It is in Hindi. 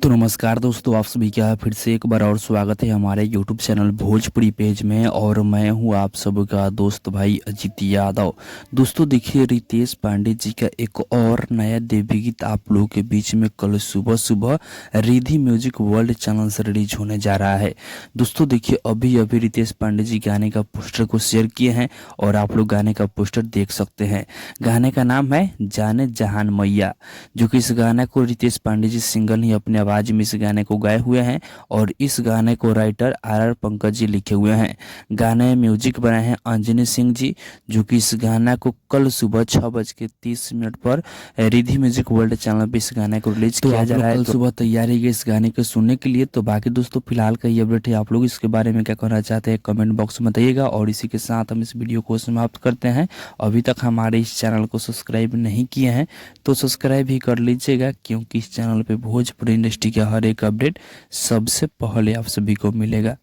तो नमस्कार दोस्तों, आप सभी का फिर से एक बार और स्वागत है हमारे यूट्यूब चैनल भोजपुरी पेज में। और मैं हूं आप सबका दोस्त भाई अजीत यादव। दोस्तों देखिए, रितेश पांडे जी का एक और नया देवी गीत आप लोगों के बीच में कल सुबह सुबह रिधि म्यूजिक वर्ल्ड चैनल से रिलीज होने जा रहा है। दोस्तों देखिए, अभी अभी रितेश पांडे जी गाने का पोस्टर को शेयर किए हैं और आप लोग गाने का पोस्टर देख सकते हैं। गाने का नाम है जाने जहान मैया, जो कि इस गाने को रितेश पांडे जी सिंगल ही अपने आवाज में इस गाने को गाए हुए हैं और इस गाने को राइटर आर पंकज जी लिखे हुए हैं। गाने में म्यूजिक बनाए हैं अंजनी सिंह जी, जो कि इस गाना को कल सुबह 6:30 पर रिधि म्यूजिक वर्ल्ड चैनल पे इस गाने को रिलीज किया जा रहा है। कल सुबह तैयारी है इस गाने को सुनने के लिए। तो बाकी दोस्तों फिलहाल का ये अपडेट है, आप लोग इसके बारे में क्या कहना चाहते हैं कमेंट बॉक्स में बताइएगा। और इसी के साथ हम इस वीडियो को समाप्त करते हैं। अभी तक हमारे इस चैनल को सब्सक्राइब नहीं किए हैं तो सब्सक्राइब भी कर लीजिएगा, क्योंकि इस चैनल पे भोजपुरी इंडस्ट्री का हर एक अपडेट सबसे पहले आप सभी को मिलेगा।